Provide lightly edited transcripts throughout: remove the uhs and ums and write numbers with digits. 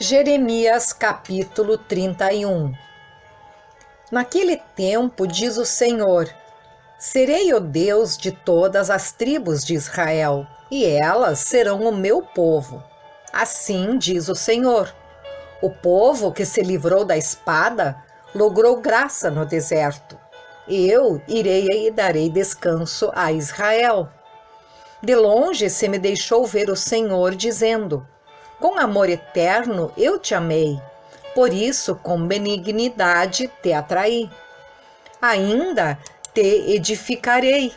Jeremias capítulo 31. Naquele tempo, diz o Senhor, serei o Deus de todas as tribos de Israel, e elas serão o meu povo. Assim diz o Senhor. O povo que se livrou da espada logrou graça no deserto. Eu irei e darei descanso a Israel. De longe se me deixou ver o Senhor, dizendo: com amor eterno eu te amei, por isso com benignidade te atraí. Ainda te edificarei,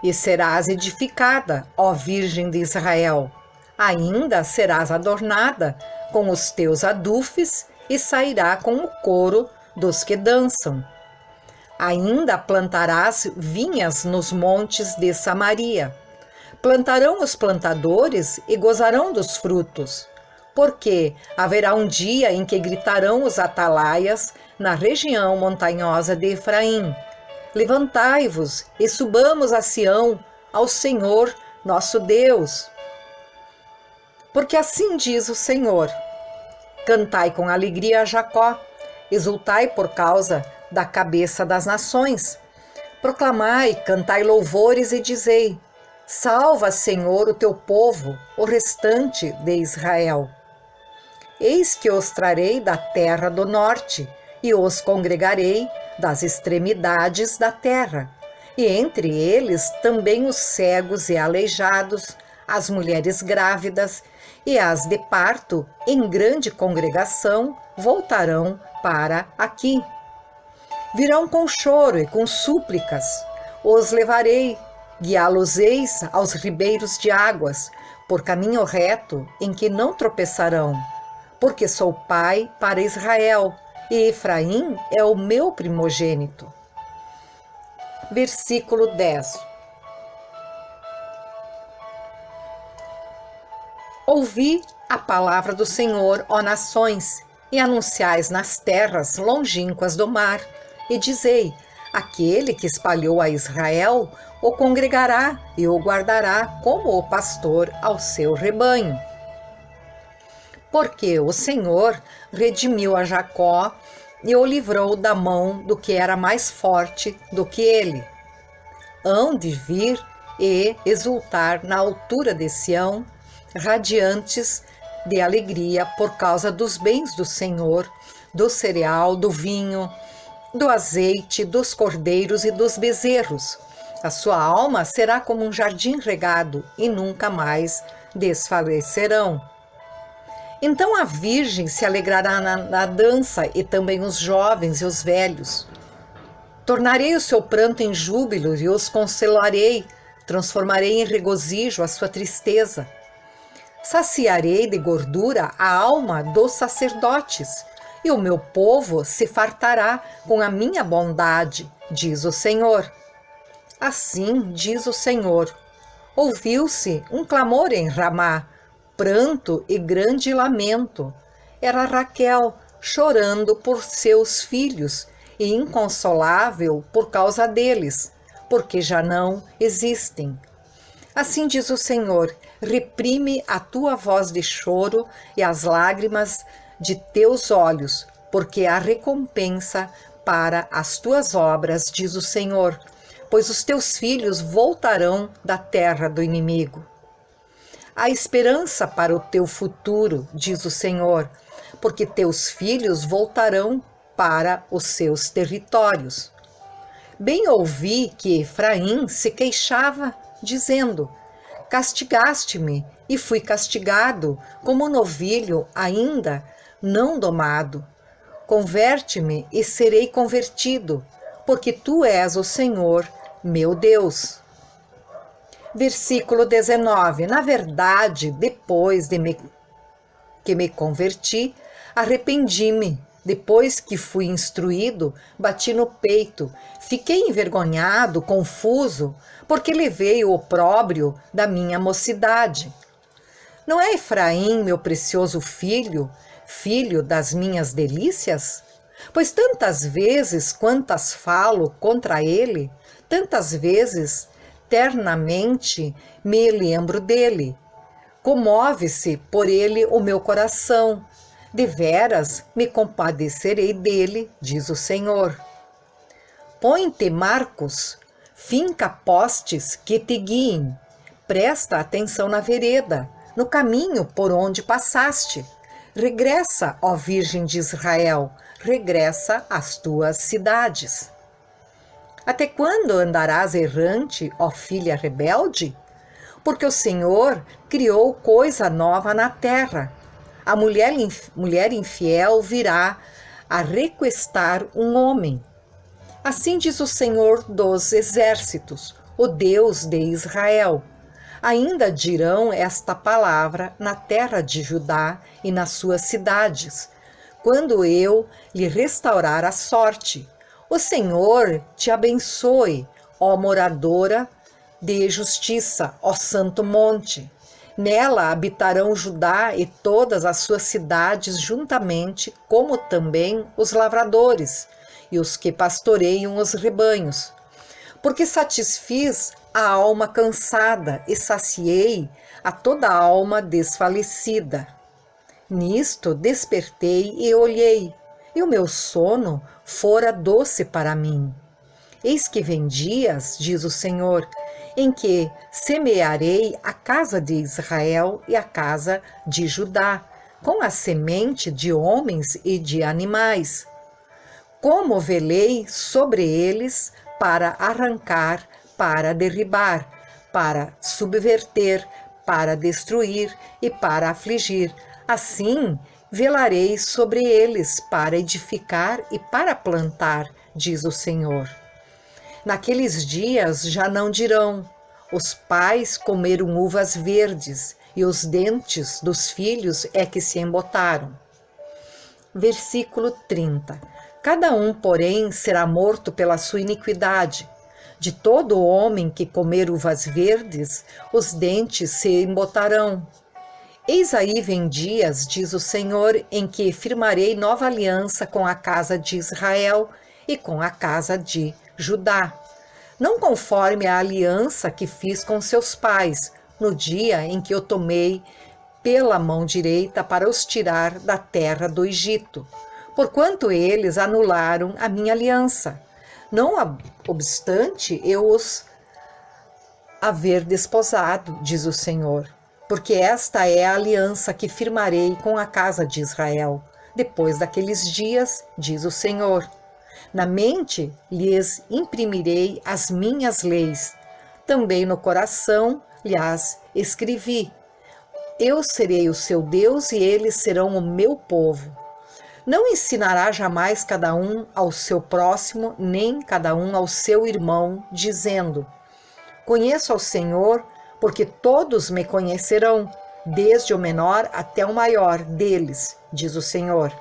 e serás edificada, ó Virgem de Israel. Ainda serás adornada com os teus adufes e sairá com o coro dos que dançam. Ainda plantarás vinhas nos montes de Samaria. Plantarão os plantadores e gozarão dos frutos, porque haverá um dia em que gritarão os atalaias na região montanhosa de Efraim: levantai-vos e subamos a Sião, ao Senhor nosso Deus. Porque assim diz o Senhor: cantai com alegria a Jacó, exultai por causa da cabeça das nações. Proclamai, cantai louvores e dizei: salva, Senhor, o teu povo, o restante de Israel. Eis que os trarei da terra do norte, e os congregarei das extremidades da terra, e entre eles também os cegos e aleijados, as mulheres grávidas e as de parto, em grande congregação, voltarão para aqui. Virão com choro e com súplicas, os levarei, guiá-los-eis aos ribeiros de águas, por caminho reto em que não tropeçarão, porque sou pai para Israel, e Efraim é o meu primogênito. Versículo 10. Ouvi a palavra do Senhor, ó nações, e anunciais nas terras longínquas do mar, e dizei: aquele que espalhou a Israel o congregará e o guardará como o pastor ao seu rebanho. Porque o Senhor redimiu a Jacó e o livrou da mão do que era mais forte do que ele. Hão de vir e exultar na altura de Sião, radiantes de alegria por causa dos bens do Senhor, do cereal, do vinho, do azeite, dos cordeiros e dos bezerros. A sua alma será como um jardim regado e nunca mais desfalecerão. Então a virgem se alegrará na dança, e também os jovens e os velhos. Tornarei o seu pranto em júbilo e os consolarei, transformarei em regozijo a sua tristeza. Saciarei de gordura a alma dos sacerdotes, e o meu povo se fartará com a minha bondade, diz o Senhor. Assim diz o Senhor: ouviu-se um clamor em Ramá, pranto e grande lamento. Era Raquel chorando por seus filhos e inconsolável por causa deles, porque já não existem. Assim diz o Senhor: reprime a tua voz de choro e as lágrimas de teus olhos, porque há recompensa para as tuas obras, diz o Senhor, pois os teus filhos voltarão da terra do inimigo. Há esperança para o teu futuro, diz o Senhor, porque teus filhos voltarão para os seus territórios. Bem ouvi que Efraim se queixava, dizendo: castigaste-me, e fui castigado, como um novilho ainda não domado. Converte-me e serei convertido, porque tu és o Senhor, meu Deus. Versículo 19. Na verdade, depois que me converti, arrependi-me. Depois que fui instruído, bati no peito, fiquei envergonhado, confuso, porque levei o opróbrio da minha mocidade. Não é Efraim, meu precioso filho, filho das minhas delícias? Pois tantas vezes quantas falo contra ele, tantas vezes ternamente me lembro dele. Comove-se por ele o meu coração. Deveras me compadecerei dele, diz o Senhor. Põe-te, Marcos, finca postes que te guiem. Presta atenção na vereda, no caminho por onde passaste. Regressa, ó Virgem de Israel, regressa às tuas cidades. Até quando andarás errante, ó filha rebelde? Porque o Senhor criou coisa nova na terra. A mulher infiel virá a requestar um homem. Assim diz o Senhor dos exércitos, o Deus de Israel. Ainda dirão esta palavra na terra de Judá e nas suas cidades, quando eu lhe restaurar a sorte. O Senhor te abençoe, ó moradora de justiça, ó santo monte. Nela habitarão Judá e todas as suas cidades juntamente, como também os lavradores e os que pastoreiam os rebanhos. Porque satisfiz a alma cansada e saciei a toda a alma desfalecida. Nisto despertei e olhei, e o meu sono fora doce para mim. Eis que vem dias, diz o Senhor, em que semearei a casa de Israel e a casa de Judá, com a semente de homens e de animais. Como velei sobre eles para arrancar, para derribar, para subverter, para destruir e para afligir. Assim velarei sobre eles para edificar e para plantar, diz o Senhor. Naqueles dias já não dirão: os pais comeram uvas verdes e os dentes dos filhos é que se embotaram. Versículo 30. Cada um, porém, será morto pela sua iniquidade. De todo homem que comer uvas verdes, os dentes se embotarão. Eis aí vem dias, diz o Senhor, em que firmarei nova aliança com a casa de Israel e com a casa de Judá, não conforme a aliança que fiz com seus pais, no dia em que eu tomei pela mão direita para os tirar da terra do Egito, porquanto eles anularam a minha aliança. Não obstante eu os haver desposado, diz o Senhor, porque esta é a aliança que firmarei com a casa de Israel, depois daqueles dias, diz o Senhor. Na mente lhes imprimirei as minhas leis, também no coração lhes escrevi. Eu serei o seu Deus e eles serão o meu povo. Não ensinará jamais cada um ao seu próximo, nem cada um ao seu irmão, dizendo: conheço ao Senhor, porque todos me conhecerão, desde o menor até o maior deles, diz o Senhor.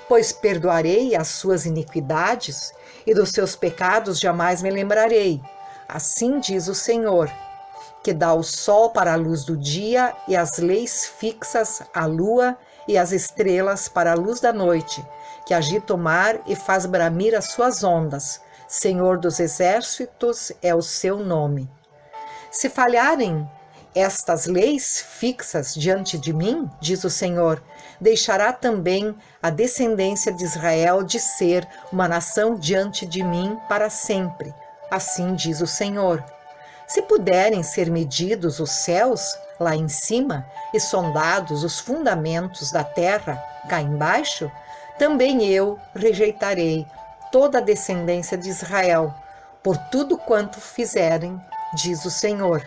Pois perdoarei as suas iniquidades, e dos seus pecados jamais me lembrarei. Assim diz o Senhor, que dá o sol para a luz do dia, e as leis fixas, a lua e as estrelas para a luz da noite, que agita o mar e faz bramir as suas ondas. Senhor dos exércitos é o seu nome. Se falharem estas leis fixas diante de mim, diz o Senhor, deixará também a descendência de Israel de ser uma nação diante de mim para sempre. Assim diz o Senhor. Se puderem ser medidos os céus lá em cima e sondados os fundamentos da terra cá embaixo, também eu rejeitarei toda a descendência de Israel, por tudo quanto fizerem, diz o Senhor.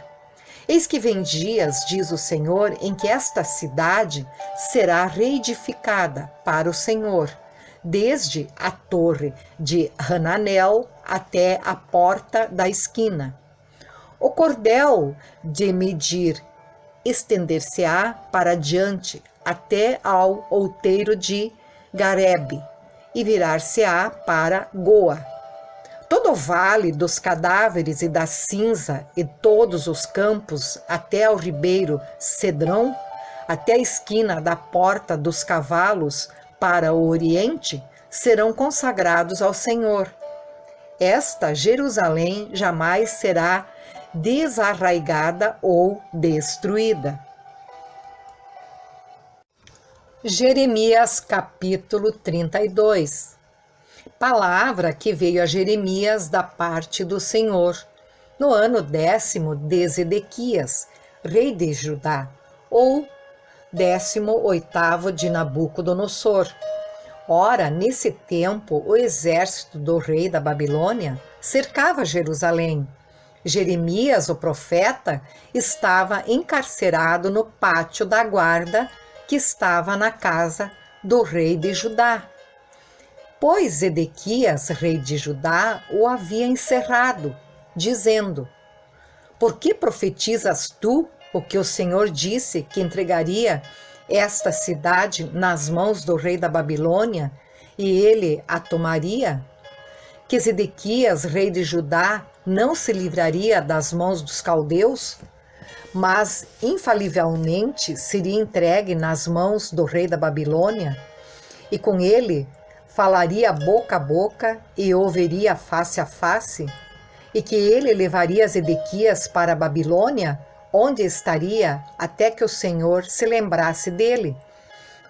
Eis que vem dias, diz o Senhor, em que esta cidade será reedificada para o Senhor, desde a torre de Hananel até a porta da esquina. O cordel de medir estender-se-á para diante até ao outeiro de Garebe e virar-se-á para Goa. Todo o vale dos cadáveres e da cinza e todos os campos até ao ribeiro Cedrão, até a esquina da porta dos cavalos para o oriente, serão consagrados ao Senhor. Esta Jerusalém jamais será desarraigada ou destruída. Jeremias capítulo 32. Palavra que veio a Jeremias da parte do Senhor, no ano 10º de Zedequias, rei de Judá, ou 18º de Nabucodonosor. Ora, nesse tempo, o exército do rei da Babilônia cercava Jerusalém. Jeremias, o profeta, estava encarcerado no pátio da guarda que estava na casa do rei de Judá. Pois Zedequias, rei de Judá, o havia encerrado, dizendo: Por que profetizas tu o que o Senhor disse que entregaria esta cidade nas mãos do rei da Babilônia e ele a tomaria? Que Zedequias, rei de Judá, não se livraria das mãos dos caldeus, mas infalivelmente seria entregue nas mãos do rei da Babilônia, e com ele falaria boca a boca e o veria face a face, e que ele levaria Zedequias para a Babilônia, onde estaria até que o Senhor se lembrasse dele.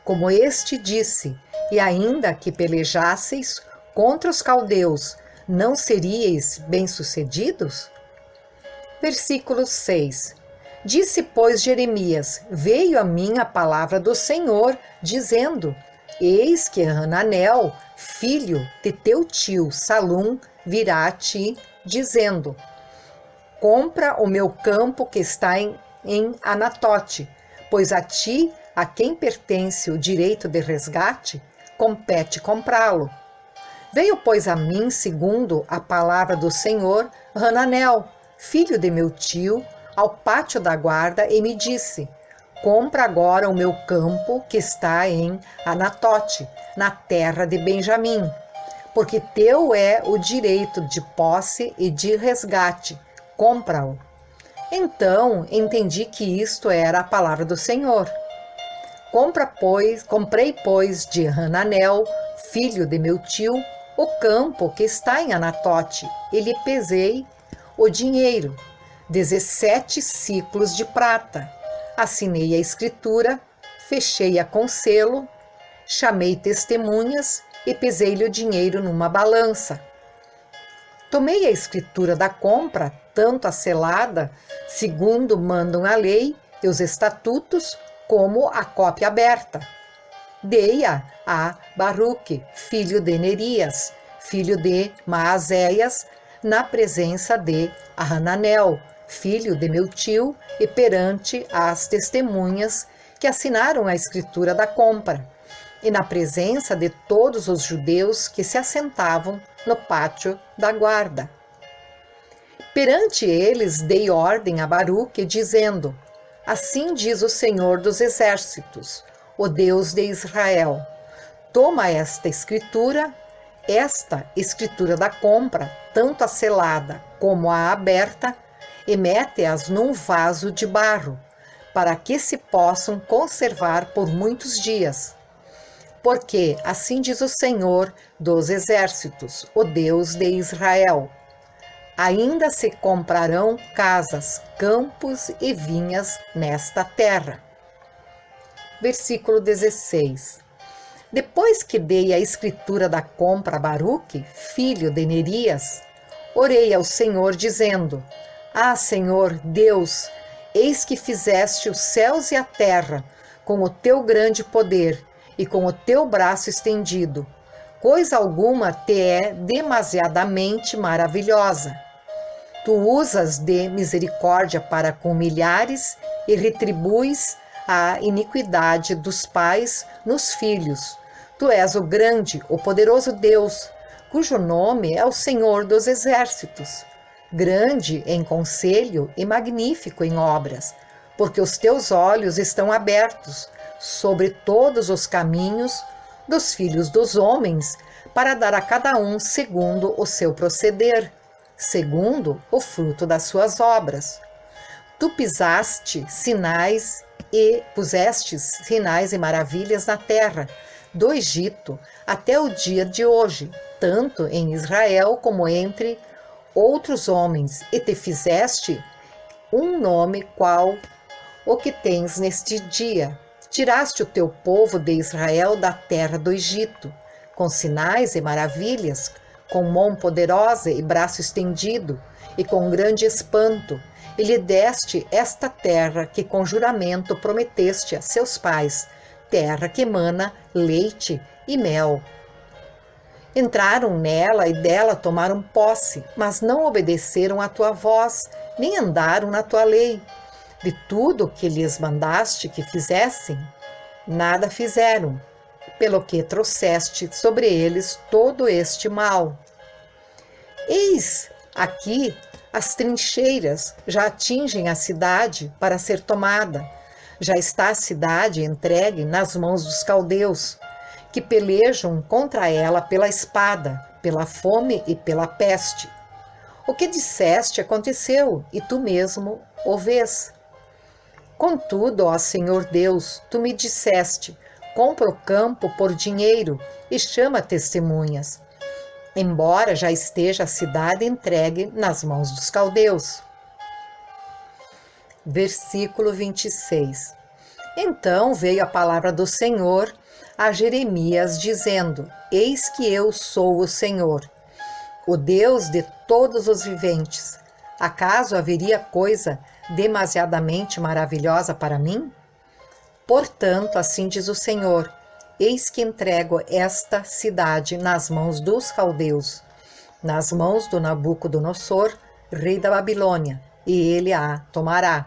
Como este disse, e ainda que pelejasseis contra os caldeus, não seríeis bem-sucedidos? Versículo 6. Disse, pois, Jeremias: Veio a mim a palavra do Senhor, dizendo: Eis que Hananel, filho de teu tio Salum, virá a ti, dizendo: Compra o meu campo que está em Anatote, pois a ti, a quem pertence o direito de resgate, compete comprá-lo. Veio, pois, a mim, segundo a palavra do Senhor, Hananel, filho de meu tio, ao pátio da guarda, e me disse: Compra agora o meu campo que está em Anatote, na terra de Benjamim, porque teu é o direito de posse e de resgate. Compra-o. Então entendi que isto era a palavra do Senhor. Comprei, pois, de Hananel, filho de meu tio, o campo que está em Anatote, e lhe pesei o dinheiro, 17 siclos de prata. Assinei a escritura, fechei-a com selo, chamei testemunhas e pesei-lhe o dinheiro numa balança. Tomei a escritura da compra, tanto a selada, segundo mandam a lei e os estatutos, como a cópia aberta. Dei-a a Baruque, filho de Nerias, filho de Maazéias, na presença de Hananel, filho de meu tio, e perante as testemunhas que assinaram a escritura da compra, e na presença de todos os judeus que se assentavam no pátio da guarda. Perante eles dei ordem a Baruque, dizendo: Assim diz o Senhor dos Exércitos, o Deus de Israel: Toma esta escritura da compra, tanto a selada como a aberta, e mete-as num vaso de barro, para que se possam conservar por muitos dias. Porque assim diz o Senhor dos Exércitos, o Deus de Israel: Ainda se comprarão casas, campos e vinhas nesta terra. Versículo 16. Depois que dei a escritura da compra a Baruque, filho de Nerias, orei ao Senhor, dizendo: Ah, Senhor Deus, eis que fizeste os céus e a terra com o teu grande poder e com o teu braço estendido. Coisa alguma te é demasiadamente maravilhosa. Tu usas de misericórdia para com milhares e retribuis a iniquidade dos pais nos filhos. Tu és o grande, o poderoso Deus, cujo nome é o Senhor dos Exércitos, grande em conselho e magnífico em obras, porque os teus olhos estão abertos sobre todos os caminhos dos filhos dos homens, para dar a cada um segundo o seu proceder, segundo o fruto das suas obras. Tu pusestes sinais e maravilhas na terra do Egito até o dia de hoje, tanto em Israel como entre outros homens, e te fizeste um nome qual o que tens neste dia. Tiraste o teu povo de Israel da terra do Egito, com sinais e maravilhas, com mão poderosa e braço estendido, e com grande espanto, e lhe deste esta terra que com juramento prometeste a seus pais, terra que emana leite e mel. Entraram nela e dela tomaram posse, mas não obedeceram à tua voz, nem andaram na tua lei. De tudo que lhes mandaste que fizessem, nada fizeram, pelo que trouxeste sobre eles todo este mal. Eis aqui as trincheiras já atingem a cidade para ser tomada. Já está a cidade entregue nas mãos dos caldeus, que pelejam contra ela pela espada, pela fome e pela peste. O que disseste aconteceu, e tu mesmo o vês. Contudo, ó Senhor Deus, tu me disseste: compra o campo por dinheiro e chama testemunhas, embora já esteja a cidade entregue nas mãos dos caldeus. Versículo 26. Então veio a palavra do Senhor a Jeremias, dizendo: Eis que eu sou o Senhor, o Deus de todos os viventes. Acaso haveria coisa demasiadamente maravilhosa para mim? Portanto, assim diz o Senhor: eis que entrego esta cidade nas mãos dos caldeus, nas mãos do Nabucodonosor, rei da Babilônia, e ele a tomará.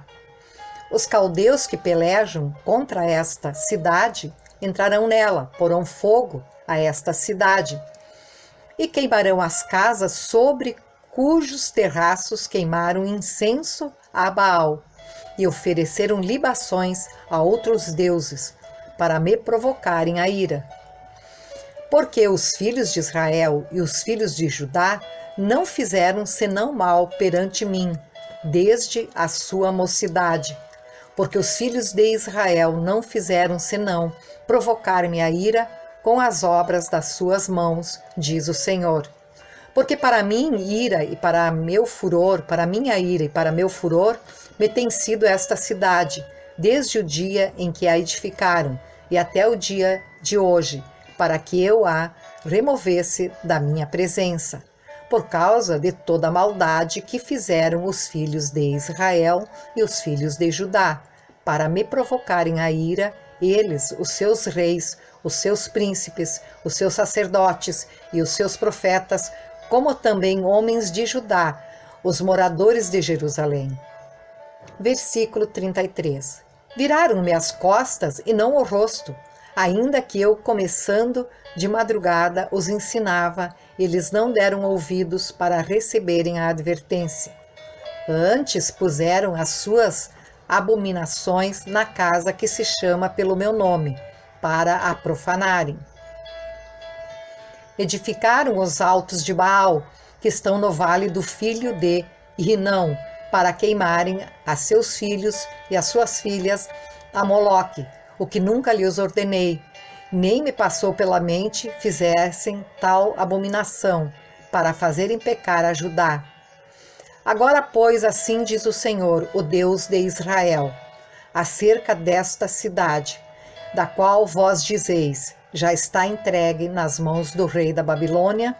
Os caldeus que pelejam contra esta cidade entrarão nela, porão fogo a esta cidade, e queimarão as casas sobre cujos terraços queimaram incenso a Baal, e ofereceram libações a outros deuses, para me provocarem a ira. Porque os filhos de Israel e os filhos de Judá não fizeram senão mal perante mim, desde a sua mocidade. Porque os filhos de Israel não fizeram senão provocar-me a ira com as obras das suas mãos, diz o Senhor. Porque para mim ira e para meu furor, para minha ira e para meu furor, me tem sido esta cidade, desde o dia em que a edificaram e até o dia de hoje, para que eu a removesse da minha presença, por causa de toda a maldade que fizeram os filhos de Israel e os filhos de Judá, para me provocarem a ira, eles, os seus reis, os seus príncipes, os seus sacerdotes e os seus profetas, como também homens de Judá, os moradores de Jerusalém. Versículo 33. Viraram-me as costas e não o rosto, ainda que eu, começando de madrugada, os ensinava, eles não deram ouvidos para receberem a advertência. Antes puseram as suas abominações na casa que se chama pelo meu nome, para a profanarem. Edificaram os altos de Baal, que estão no vale do filho de Rinão, para queimarem a seus filhos e as suas filhas a Moloque, o que nunca lhes ordenei, nem me passou pela mente fizessem tal abominação, para fazerem pecar a Judá. Agora, pois, assim diz o Senhor, o Deus de Israel, acerca desta cidade, da qual vós dizeis: já está entregue nas mãos do rei da Babilônia,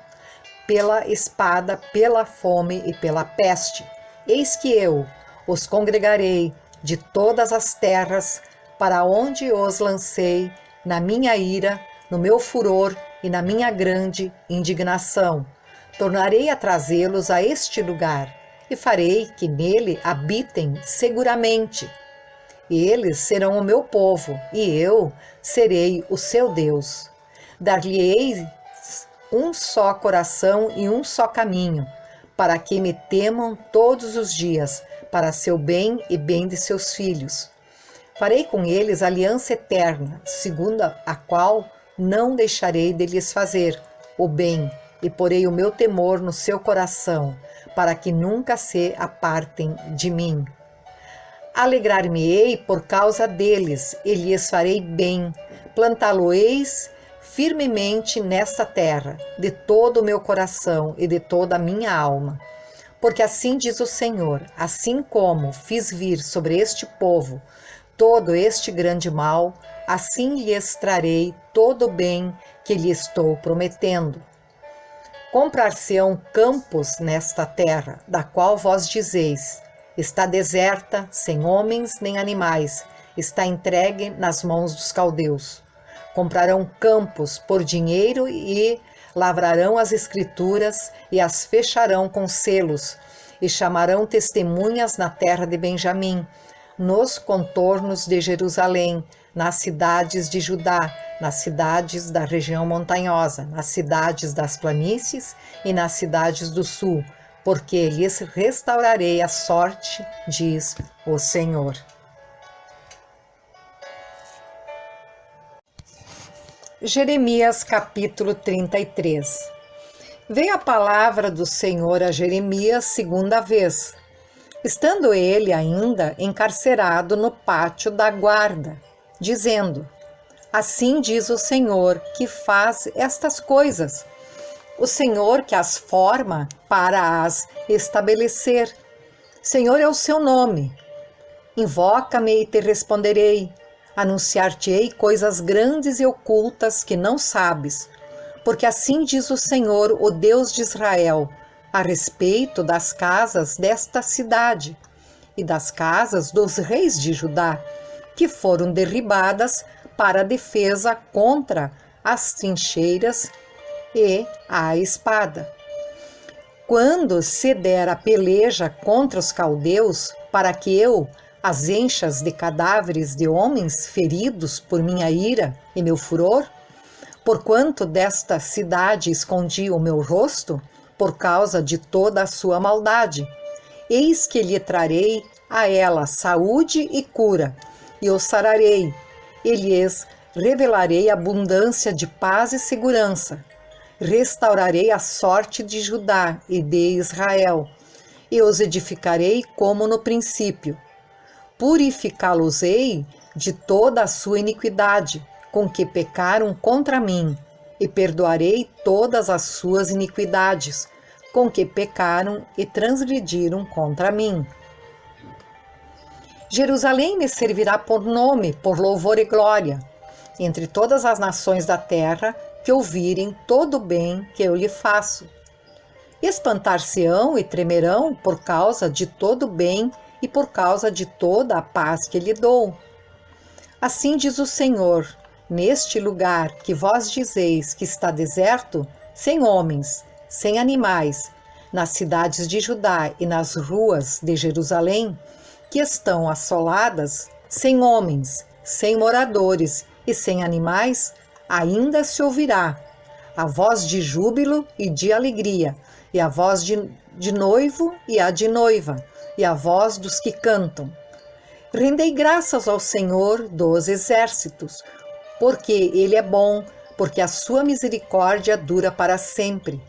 pela espada, pela fome e pela peste. Eis que eu os congregarei de todas as terras, para onde os lancei na minha ira, no meu furor e na minha grande indignação. Tornarei a trazê-los a este lugar, e farei que nele habitem seguramente. Eles serão o meu povo, e eu serei o seu Deus. Dar-lhe-ei um só coração e um só caminho, para que me temam todos os dias, para seu bem e bem de seus filhos. Farei com eles aliança eterna, segundo a qual não deixarei de lhes fazer o bem, e porei o meu temor no seu coração, para que nunca se apartem de mim. Alegrar-me-ei por causa deles, e lhes farei bem, plantá-lo-eis firmemente nesta terra, de todo o meu coração e de toda a minha alma. Porque assim diz o Senhor: assim como fiz vir sobre este povo todo este grande mal, assim lhes trarei todo o bem que lhe estou prometendo. Comprar-se-ão campos nesta terra, da qual vós dizeis: está deserta, sem homens nem animais, está entregue nas mãos dos caldeus. Comprarão campos por dinheiro e lavrarão as escrituras e as fecharão com selos, e chamarão testemunhas na terra de Benjamim, nos contornos de Jerusalém, nas cidades de Judá, nas cidades da região montanhosa, nas cidades das planícies e nas cidades do sul, porque lhes restaurarei a sorte, diz o Senhor. Jeremias capítulo 33. Veio a palavra do Senhor a Jeremias segunda vez, estando ele ainda encarcerado no pátio da guarda, dizendo: assim diz o Senhor que faz estas coisas, o Senhor que as forma para as estabelecer. Senhor é o seu nome. Invoca-me e te responderei. Anunciar-te-ei coisas grandes e ocultas que não sabes. Porque assim diz o Senhor, o Deus de Israel, a respeito das casas desta cidade e das casas dos reis de Judá, que foram derribadas para a defesa contra as trincheiras e a espada. Quando se der a peleja contra os caldeus, para que eu as enchas de cadáveres de homens feridos por minha ira e meu furor, porquanto desta cidade escondi o meu rosto, por causa de toda a sua maldade, eis que lhe trarei a ela saúde e cura, e o sararei, e lhes revelarei abundância de paz e segurança. Restaurarei a sorte de Judá e de Israel, e os edificarei como no princípio. Purificá-los-ei de toda a sua iniquidade, com que pecaram contra mim, e perdoarei todas as suas iniquidades, com que pecaram e transgrediram contra mim. Jerusalém me servirá por nome, por louvor e glória, entre todas as nações da terra que ouvirem todo o bem que eu lhe faço. Espantar-se-ão e tremerão por causa de todo o bem e por causa de toda a paz que lhe dou. Assim diz o Senhor: neste lugar que vós dizeis que está deserto, sem homens, sem animais, nas cidades de Judá e nas ruas de Jerusalém, que estão assoladas, sem homens, sem moradores e sem animais, ainda se ouvirá a voz de júbilo e de alegria, e a voz de noivo e a de noiva, e a voz dos que cantam. Rendei graças ao Senhor dos exércitos, porque Ele é bom, porque a sua misericórdia dura para sempre,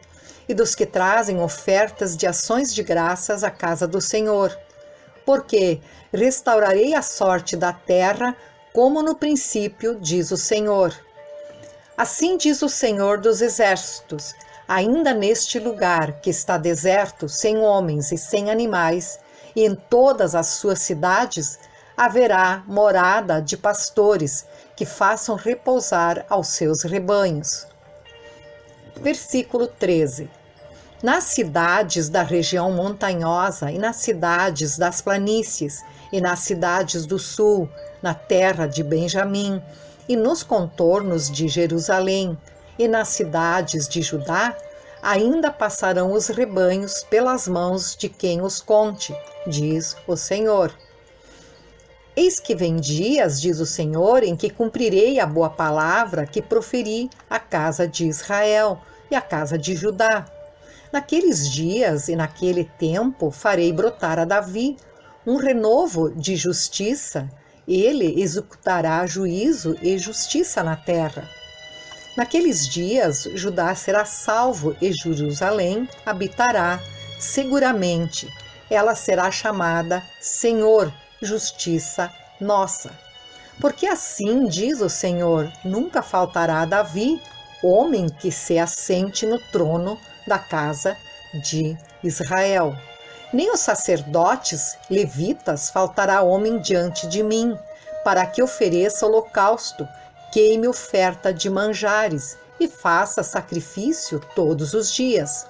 e dos que trazem ofertas de ações de graças à casa do Senhor. Porque restaurarei a sorte da terra, como no princípio, diz o Senhor. Assim diz o Senhor dos exércitos: ainda neste lugar que está deserto, sem homens e sem animais, e em todas as suas cidades, haverá morada de pastores que façam repousar aos seus rebanhos. Versículo 13. Nas cidades da região montanhosa e nas cidades das planícies e nas cidades do sul, na terra de Benjamim e nos contornos de Jerusalém e nas cidades de Judá, ainda passarão os rebanhos pelas mãos de quem os conte, diz o Senhor. Eis que vem dias, diz o Senhor, em que cumprirei a boa palavra que proferi à casa de Israel e à casa de Judá. Naqueles dias e naquele tempo farei brotar a Davi um renovo de justiça. Ele executará juízo e justiça na terra. Naqueles dias Judá será salvo e Jerusalém habitará seguramente. Ela será chamada Senhor, justiça nossa. Porque assim diz o Senhor: nunca faltará a Davi homem que se assente no trono da casa de Israel. Nem os sacerdotes levitas faltará homem diante de mim, para que ofereça holocausto, queime oferta de manjares e faça sacrifício todos os dias.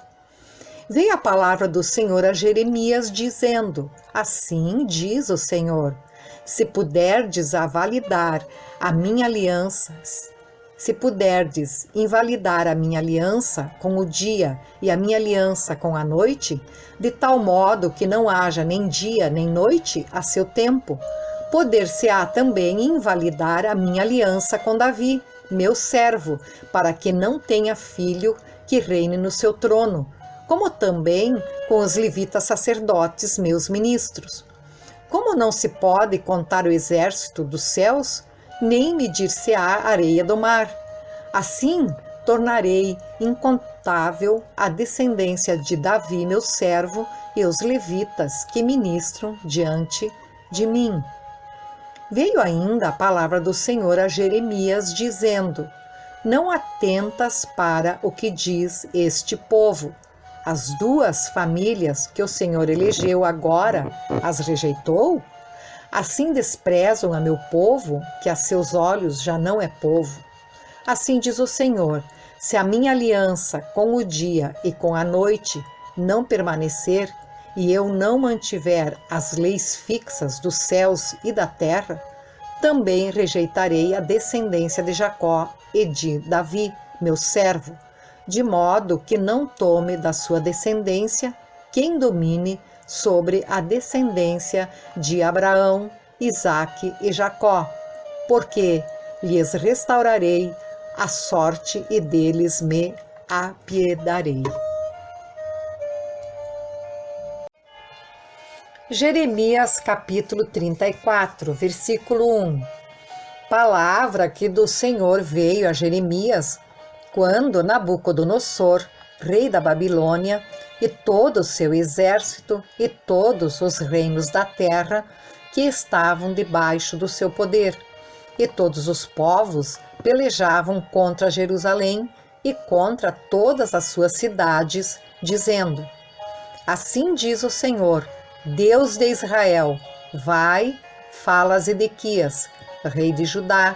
Veio a palavra do Senhor a Jeremias, dizendo: Assim diz o Senhor, se puderdes invalidar a minha aliança com o dia e a minha aliança com a noite, de tal modo que não haja nem dia nem noite a seu tempo, poder-se-á também invalidar a minha aliança com Davi, meu servo, para que não tenha filho que reine no seu trono, como também com os levitas sacerdotes, meus ministros. Como não se pode contar o exército dos céus, nem medir-se-á a areia do mar, assim tornarei incontável a descendência de Davi, meu servo, e os levitas que ministram diante de mim. Veio ainda a palavra do Senhor a Jeremias, dizendo: Não atentas para o que diz este povo. As 2 famílias que o Senhor elegeu agora as rejeitou? Assim desprezam a meu povo, que a seus olhos já não é povo. Assim diz o Senhor: se a minha aliança com o dia e com a noite não permanecer, e eu não mantiver as leis fixas dos céus e da terra, também rejeitarei a descendência de Jacó e de Davi, meu servo, de modo que não tome da sua descendência quem domine sobre a descendência de Abraão, Isaque e Jacó, porque lhes restaurarei a sorte e deles me apiedarei. Jeremias capítulo 34, versículo 1. Palavra que do Senhor veio a Jeremias quando Nabucodonosor, rei da Babilônia, e todo o seu exército e todos os reinos da terra que estavam debaixo do seu poder, e todos os povos pelejavam contra Jerusalém e contra todas as suas cidades, dizendo: Assim diz o Senhor, Deus de Israel, vai, fala a Zedequias, rei de Judá,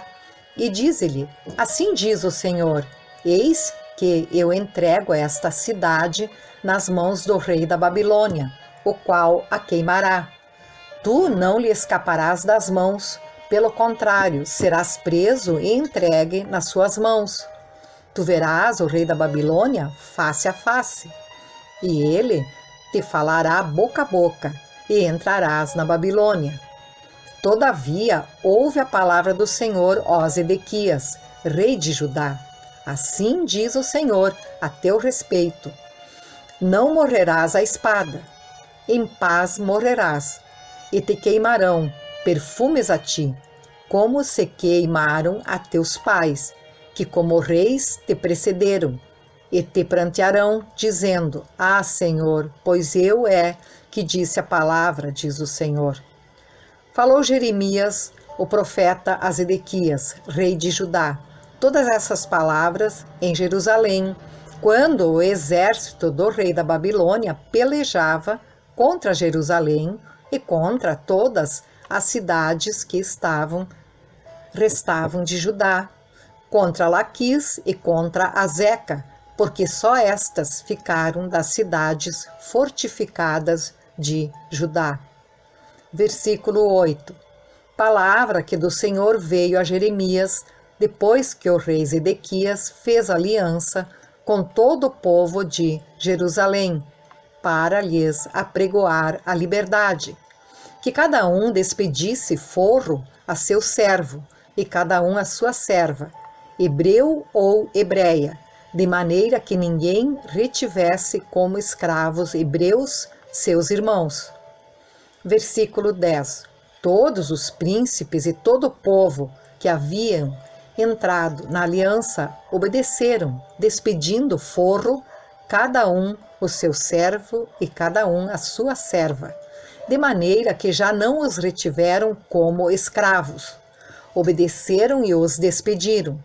e dize-lhe: Assim diz o Senhor, eis que eu entrego esta cidade nas mãos do rei da Babilônia, o qual a queimará. Tu não lhe escaparás das mãos, pelo contrário, serás preso e entregue nas suas mãos. Tu verás o rei da Babilônia face a face, e ele te falará boca a boca, e entrarás na Babilônia. Todavia, ouve a palavra do Senhor, ó Zedequias, rei de Judá. Assim diz o Senhor a teu respeito: não morrerás à espada, em paz morrerás, e te queimarão perfumes a ti, como se queimaram a teus pais, que como reis te precederam, e te prantearão, dizendo: Ah, Senhor, pois eu é que disse a palavra, diz o Senhor. Falou Jeremias, o profeta, a Zedequias, rei de Judá, todas essas palavras em Jerusalém, quando o exército do rei da Babilônia pelejava contra Jerusalém e contra todas as cidades que restavam de Judá, contra Laquis e contra Azeca, porque só estas ficaram das cidades fortificadas de Judá. Versículo 8. Palavra que do Senhor veio a Jeremias, depois que o rei Zedequias fez aliança com todo o povo de Jerusalém, para lhes apregoar a liberdade, que cada um despedisse forro a seu servo, e cada um a sua serva, hebreu ou hebreia, de maneira que ninguém retivesse como escravos hebreus seus irmãos. Versículo 10. Todos os príncipes e todo o povo que haviam entrado na aliança obedeceram, despedindo forro, cada um o seu servo e cada um a sua serva, de maneira que já não os retiveram como escravos. Obedeceram e os despediram.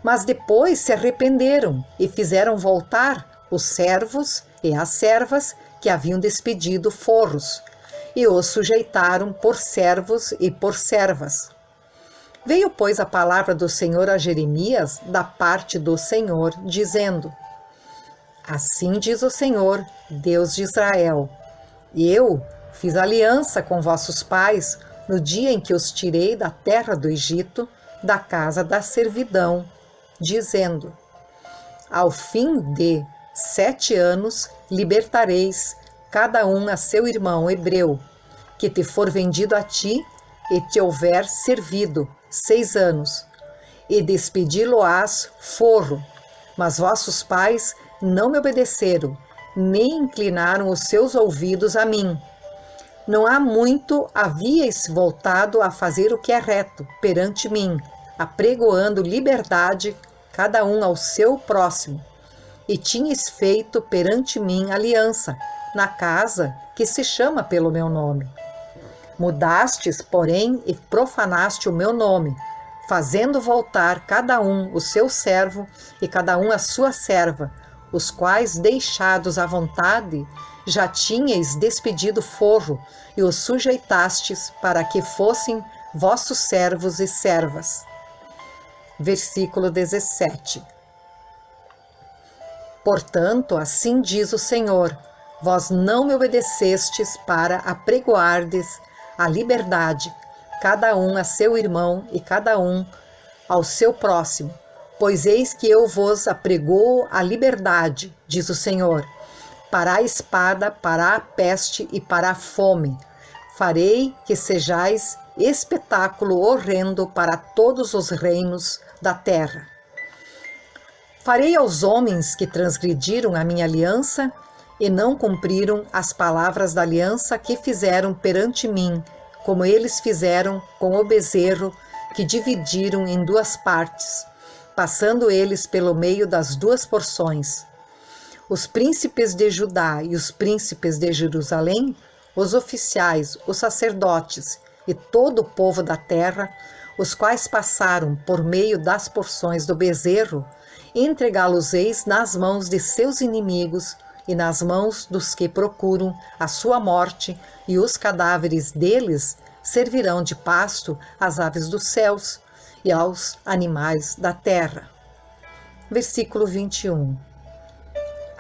Mas depois se arrependeram e fizeram voltar os servos e as servas que haviam despedido forros, e os sujeitaram por servos e por servas. Veio, pois, a palavra do Senhor a Jeremias da parte do Senhor, dizendo: Assim diz o Senhor, Deus de Israel: Eu fiz aliança com vossos pais no dia em que os tirei da terra do Egito, da casa da servidão, dizendo: Ao fim de 7 anos libertareis cada um a seu irmão hebreu, que te for vendido a ti e te houver servido 6 anos, e despedi-lo-ás forro. Mas vossos pais não me obedeceram, nem inclinaram os seus ouvidos a mim. Não há muito havíeis voltado a fazer o que é reto perante mim, apregoando liberdade cada um ao seu próximo. E tinhas feito perante mim aliança, na casa que se chama pelo meu nome. Mudastes, porém, e profanaste o meu nome, fazendo voltar cada um o seu servo e cada um a sua serva, os quais, deixados à vontade, já tinhais despedido forro e os sujeitastes para que fossem vossos servos e servas. Versículo 17. Portanto, assim diz o Senhor: Vós não me obedecestes para apregoardes a liberdade, cada um a seu irmão e cada um ao seu próximo. Pois eis que eu vos apregoo a liberdade, diz o Senhor, para a espada, para a peste e para a fome. Farei que sejais espetáculo horrendo para todos os reinos da terra. Farei aos homens que transgrediram a minha aliança e não cumpriram as palavras da aliança que fizeram perante mim, como eles fizeram com o bezerro que dividiram em 2 partes, passando eles pelo meio das 2 porções. Os príncipes de Judá e os príncipes de Jerusalém, os oficiais, os sacerdotes e todo o povo da terra, os quais passaram por meio das porções do bezerro, entregá-los-eis nas mãos de seus inimigos e nas mãos dos que procuram a sua morte, e os cadáveres deles servirão de pasto às aves dos céus e aos animais da terra. Versículo 21.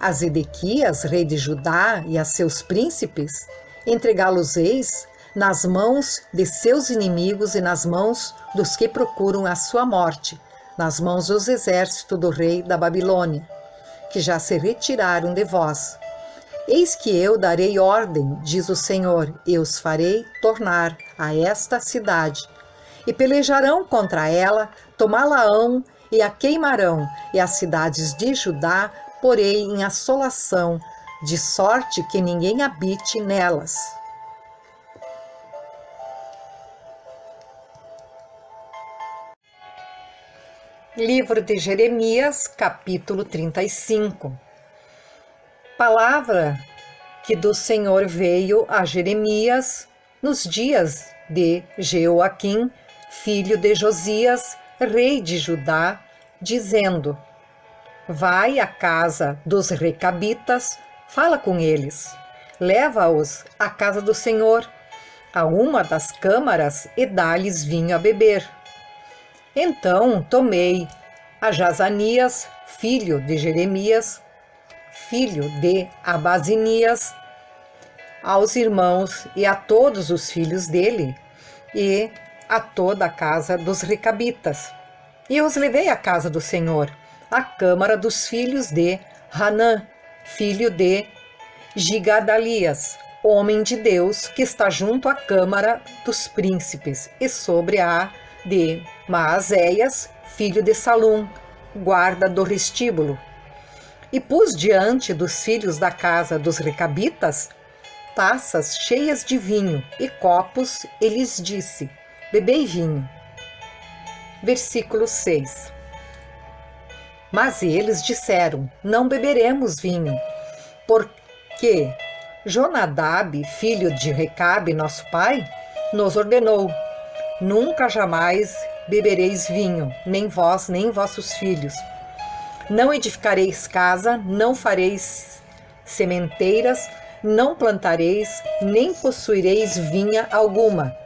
A Zedequias, rei de Judá, e a seus príncipes, entregá-los-eis nas mãos de seus inimigos e nas mãos dos que procuram a sua morte, nas mãos dos exércitos do rei da Babilônia, que já se retiraram de vós. Eis que eu darei ordem, diz o Senhor, e os farei tornar a esta cidade. E pelejarão contra ela, tomá-la-ão e a queimarão, e as cidades de Judá porei em assolação, de sorte que ninguém habite nelas. Livro de Jeremias, capítulo 35. Palavra que do Senhor veio a Jeremias nos dias de Jeoaquim, filho de Josias, rei de Judá, dizendo: Vai à casa dos recabitas, fala com eles, leva-os à casa do Senhor, a uma das câmaras, e dá-lhes vinho a beber. Então tomei a Jazanias, filho de Jeremias, filho de Abazinias, aos irmãos e a todos os filhos dele, e a toda a casa dos recabitas. E os levei à casa do Senhor, à câmara dos filhos de Hanã, filho de Gigadalias, homem de Deus, que está junto à câmara dos príncipes, e sobre a de Maazéias, filho de Salum, guarda do vestíbulo. E pus diante dos filhos da casa dos recabitas taças cheias de vinho e copos, e lhes disse: Bebei vinho. Versículo 6. Mas eles disseram: Não beberemos vinho, porque Jonadab, filho de Recabe, nosso pai, nos ordenou: Nunca jamais bebereis vinho, nem vós, nem vossos filhos. Não edificareis casa, não fareis sementeiras, não plantareis, nem possuireis vinha alguma.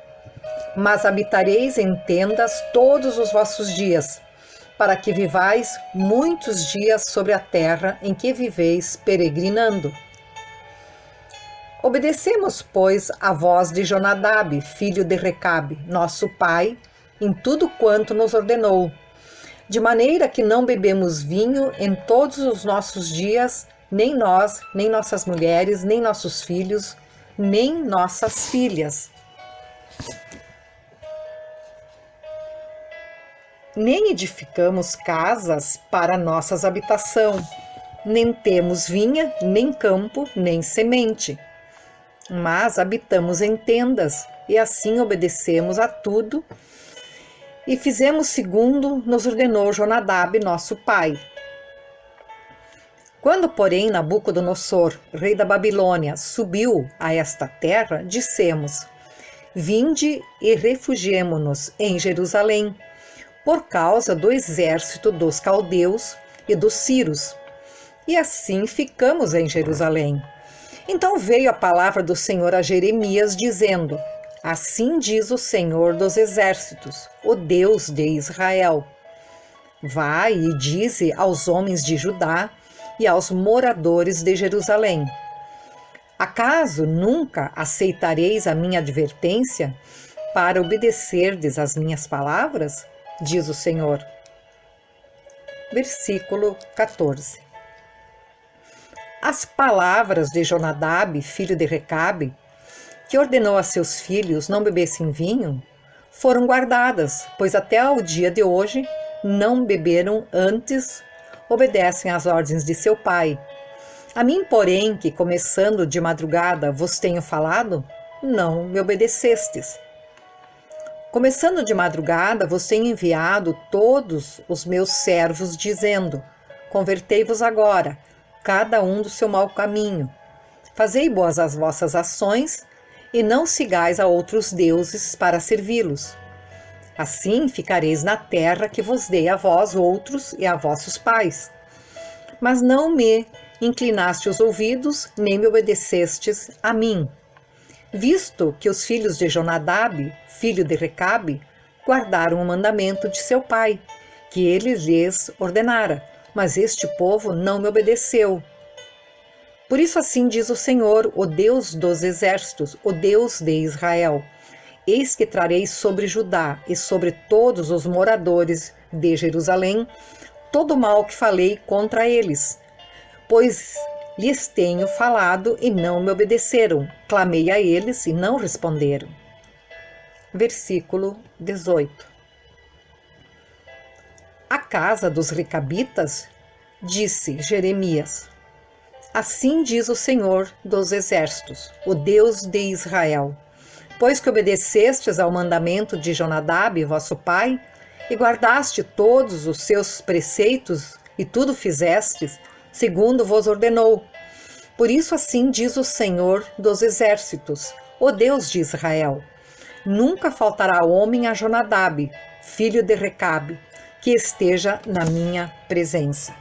mas habitareis em tendas todos os vossos dias, para que vivais muitos dias sobre a terra em que viveis peregrinando. Obedecemos, pois, a voz de Jonadab, filho de Recabe, nosso pai, em tudo quanto nos ordenou, de maneira que não bebemos vinho em todos os nossos dias, nem nós, nem nossas mulheres, nem nossos filhos, nem nossas filhas. Nem edificamos casas para nossas habitação, nem temos vinha, nem campo, nem semente. Mas habitamos em tendas, e assim obedecemos a tudo, e fizemos segundo nos ordenou Jonadab, nosso pai. Quando, porém, Nabucodonosor, rei da Babilônia, subiu a esta terra, dissemos: Vinde e refugiemo-nos em Jerusalém, por causa do exército dos caldeus e dos sírios. E assim ficamos em Jerusalém. Então veio a palavra do Senhor a Jeremias, dizendo: Assim diz o Senhor dos exércitos, o Deus de Israel: Vai e dize aos homens de Judá e aos moradores de Jerusalém: Acaso nunca aceitareis a minha advertência para obedecerdes às minhas palavras? Diz o Senhor. Versículo 14. As palavras de Jonadab, filho de Recabe, que ordenou a seus filhos não bebessem vinho, foram guardadas, pois até ao dia de hoje não beberam, antes obedecem às ordens de seu pai. A mim, porém, que começando de madrugada vos tenho falado, não me obedecestes. Começando de madrugada vos tenho enviado todos os meus servos, dizendo: Convertei-vos agora, cada um do seu mau caminho. Fazei boas as vossas ações, e não sigais a outros deuses para servi-los. Assim ficareis na terra que vos dei a vós outros e a vossos pais. Mas não me inclinaste os ouvidos, nem me obedecestes a mim. Visto que os filhos de Jonadab, filho de Recabe, guardaram o mandamento de seu pai, que ele lhes ordenara, mas este povo não me obedeceu. Por isso assim diz o Senhor, o Deus dos exércitos, o Deus de Israel: Eis que trarei sobre Judá e sobre todos os moradores de Jerusalém todo o mal que falei contra eles, pois lhes tenho falado e não me obedeceram, clamei a eles e não responderam. Versículo 18. A casa dos recabitas, disse Jeremias: Assim diz o Senhor dos exércitos, o Deus de Israel: Pois que obedecestes ao mandamento de Jonadab, vosso pai, e guardaste todos os seus preceitos, e tudo fizestes, segundo vos ordenou. Por isso assim diz o Senhor dos exércitos, o Deus de Israel: Nunca faltará homem a Jonadab, filho de Recabe, que esteja na minha presença.